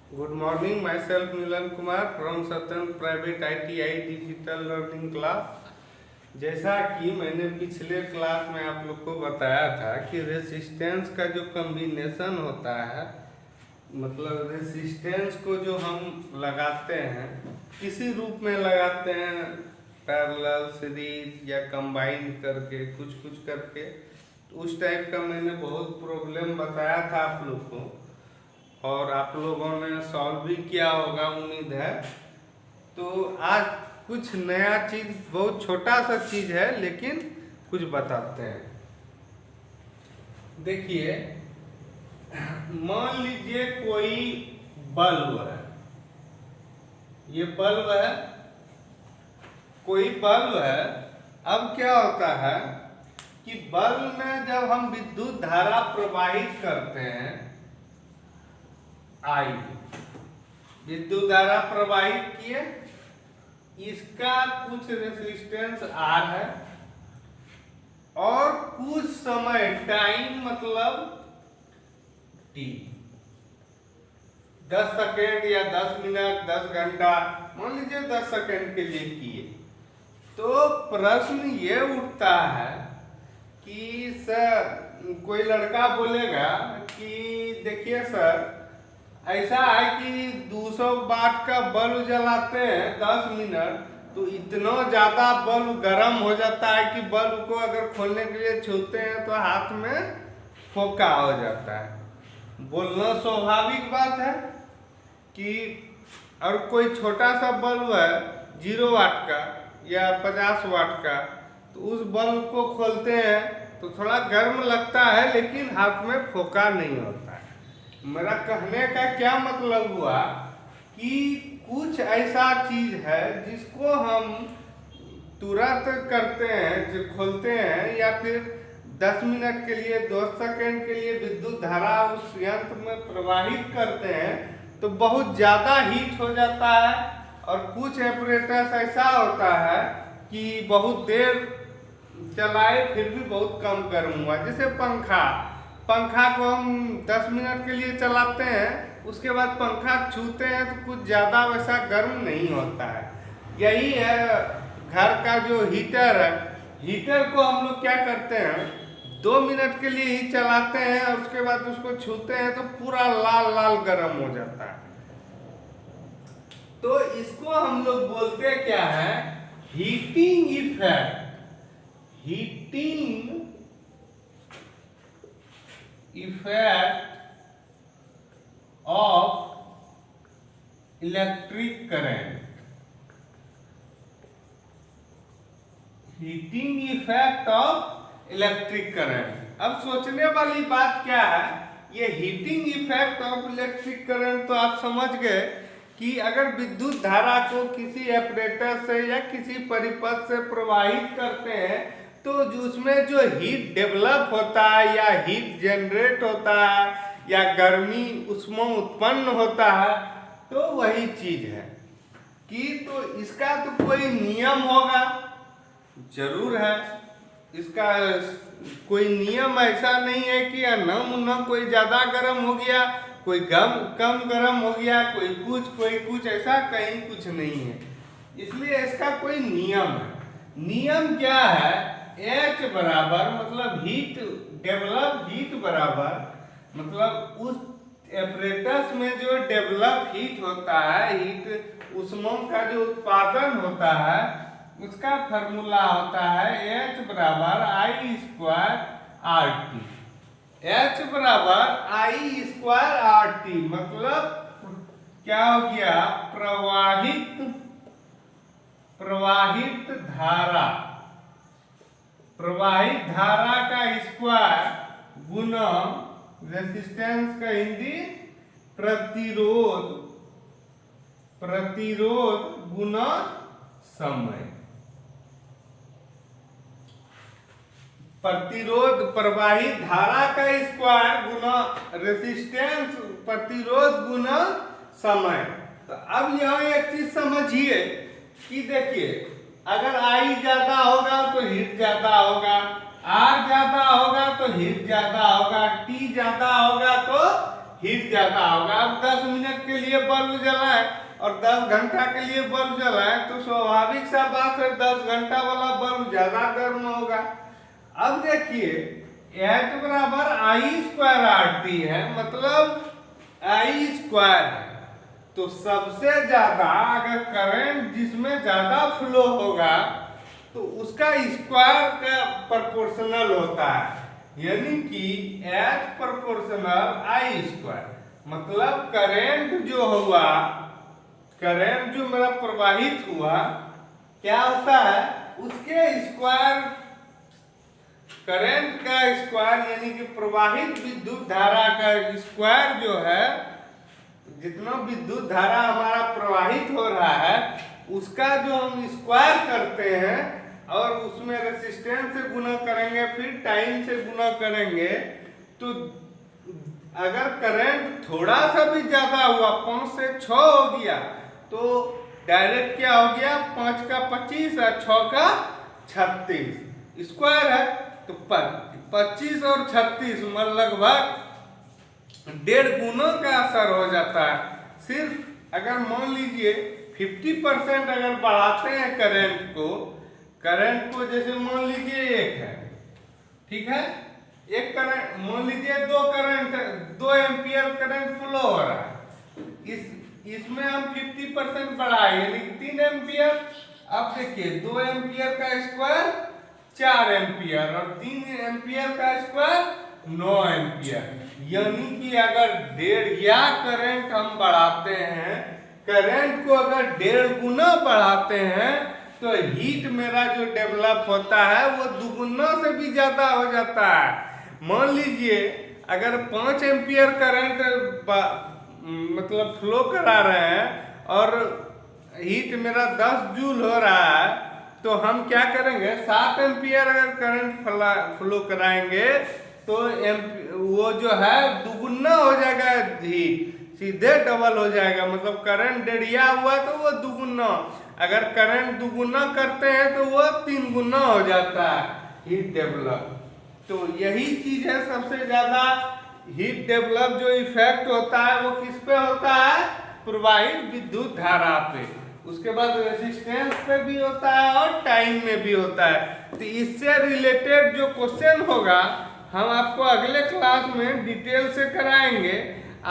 Good morning, myself Milan Kumar from Satyam Private ITI Digital Learning Class। जैसा कि मैंने पिछले क्लास में आप लोग को बताया था कि रेसिस्टेंस का जो कम्बिनेशन होता है, मतलब रेसिस्टेंस को जो हम लगाते हैं किसी रूप में लगाते हैं, पैरेलल, सीरीज या कंबाइन करके कुछ कुछ करके, तो उस टाइप का मैंने बहुत प्रॉब्लम बताया था आप लोग को और आप लोगों ने सॉल्व भी किया होगा उम्मीद है। तो आज कुछ नया चीज, बहुत छोटा सा चीज है लेकिन कुछ बताते हैं। देखिए, मान लीजिए कोई बल्ब है, ये बल्ब है, कोई बल्ब है। अब क्या होता है कि बल्ब में जब हम विद्युत धारा प्रवाहित करते हैं, आई विद्युत धारा प्रवाहित किए, इसका कुछ रेजिस्टेंस आर है और कुछ समय टाइम मतलब टी, 10 सेकेंड या 10 मिनट, 10 घंटा, मान लीजिए 10 सेकेंड के लिए किए। तो प्रश्न ये उठता है कि सर, कोई लड़का बोलेगा कि देखिए सर, ऐसा है कि 200 वाट का बल्ब जलाते हैं 10 मिनट तो इतना ज़्यादा बल्ब गर्म हो जाता है कि बल्ब को अगर खोलने के लिए छूते हैं तो हाथ में फोका हो जाता है। बोलना स्वाभाविक बात है कि और कोई छोटा सा बल्ब है 0 वाट का या 50 वाट का, तो उस बल्ब को खोलते हैं तो थोड़ा गर्म लगता है लेकिन हाथ में फोका नहीं होता है। मेरा कहने का क्या मतलब हुआ कि कुछ ऐसा चीज है जिसको हम तुरंत करते हैं, जो खोलते हैं या फिर 10 मिनट के लिए, 10 सेकेंड के लिए विद्युत धारा उस यंत्र में प्रवाहित करते हैं तो बहुत ज़्यादा हीट हो जाता है। और कुछ ऑपरेटर्स ऐसा होता है कि बहुत देर चलाए फिर भी बहुत कम गर्म हुआ, जैसे पंखा को हम 10 मिनट के लिए चलाते हैं, उसके बाद पंखा छूते हैं तो कुछ ज़्यादा वैसा गर्म नहीं होता है। यही है घर का जो हीटर है, हीटर को हम लोग क्या करते हैं, 2 मिनट के लिए ही चलाते हैं और उसके बाद उसको छूते हैं तो पूरा लाल लाल गर्म हो जाता है। तो इसको हम लोग बोलते क्या है, heating effect. Heating effect of electric current. Heating effect of electric current. अब सोचने वाली बात क्या है, ये heating effect of electric current तो आप समझ गए कि अगर विद्युत धारा को किसी ऑपरेटर से या किसी परिपथ से प्रवाहित करते हैं तो उसमें जो हीट डेवलप होता है या हीट जनरेट होता है या गर्मी उसमें उत्पन्न होता है, तो वही चीज है कि तो इसका तो कोई नियम होगा, जरूर है। इसका कोई नियम ऐसा नहीं है कि न कोई ज्यादा गर्म हो गया, कोई कम गर्म हो गया, कोई कुछ ऐसा कहीं कुछ नहीं है। इसलिए इसका कोई नियम है। नियम क्या है, H बराबर मतलब हीट डेवलप, हीट बराबर मतलब उस एपरेटस में जो डेवलप हीट होता है, हीट ऊष्मा का जो उत्पादन होता है, उसका फॉर्मूला होता है H बराबर आई स्क्वायर आर टी। H बराबर आई स्क्वायर आर टी मतलब क्या हो गया, प्रवाहित धारा, प्रवाहित धारा का स्क्वायर गुना रेजिस्टेंस का हिंदी प्रतिरोध, प्रतिरोध गुना समय। प्रतिरोध प्रवाहित धारा का स्क्वायर गुना रेजिस्टेंस, प्रतिरोध गुना समय। तो अब यहाँ एक चीज समझिए कि देखिए, अगर आई ज्यादा होगा तो हीट ज्यादा होगा, आर ज्यादा होगा तो हीट ज्यादा होगा, टी ज्यादा होगा तो हीट ज्यादा होगा। अब 10 मिनट के लिए लिए बल्ब जलाएं और 10 घंटा के लिए बल्ब जलाएं तो स्वाभाविक सा बात है 10 घंटा वाला बल्ब ज्यादा गर्म होगा। अब देखिए H बराबर आई स्क्वायर आर टी है, मतलब आई स्क्वायर है, तो सबसे ज्यादा अगर करंट जिसमें ज्यादा फ्लो होगा तो उसका स्क्वायर का प्रोपोर्शनल होता है, यानी कि H प्रोपोर्शनल आई स्क्वायर, मतलब करंट जो हुआ, करंट जो मेरा प्रवाहित हुआ क्या होता है उसके स्क्वायर, करंट का स्क्वायर यानी कि प्रवाहित विद्युत धारा का स्क्वायर जो है, जितना विद्युत धारा हमारा प्रवाहित हो रहा है उसका जो हम स्क्वायर करते हैं और उसमें रेजिस्टेंस से गुना करेंगे फिर टाइम से गुना करेंगे, तो अगर करंट थोड़ा सा भी ज्यादा हुआ 5 से 6 हो गया तो डायरेक्ट क्या हो गया 5 का 25 और 6 का 36 स्क्वायर है, तो 25 और 36 में लगभग 1.5 गुना का असर हो जाता है। सिर्फ अगर मान लीजिए 50% अगर बढ़ाते हैं करंट को जैसे मान लीजिए एक है, ठीक है, एक करंट मान लीजिए 2 एम्पियर करंट फ्लो हो रहा है, इसमें हम 50% बढ़ाए यानी कि 3 एम्पियर। अब देखिए 2 एम्पियर का स्क्वायर 4 एम्पियर और 3 एम्पियर का स्क्वायर 9 एम्पियर, यानी कि अगर या करंट हम बढ़ाते हैं, करंट को अगर 1.5 गुना बढ़ाते हैं तो हीट मेरा जो डेवलप होता है वो 2 गुना से भी ज्यादा हो जाता है। मान लीजिए अगर 5 एम्पियर करंट मतलब फ्लो करा रहे हैं और हीट मेरा 10 जूल हो रहा है तो हम क्या करेंगे 7 एम्पियर अगर करंट फ्लो कराएंगे तो वो जो है 2 गुना हो जाएगा, हीट सीधे डबल हो जाएगा, मतलब करंट 1.5 हुआ तो वो 2 गुना, अगर करंट 2 गुना करते हैं तो वो 3 गुना हो जाता है हीट डेवलप। तो यही चीज है सबसे ज्यादा हीट डेवलप जो इफेक्ट होता है वो किस पे होता है, प्रवाहित विद्युत धारा पे, उसके बाद रेजिस्टेंस पे भी होता है और टाइम में भी होता है। तो इससे रिलेटेड जो क्वेश्चन होगा हम आपको अगले क्लास में डिटेल से कराएंगे।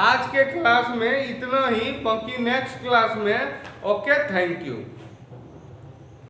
आज के क्लास में इतना ही, बाकी नेक्स्ट क्लास में। Okay, thank you.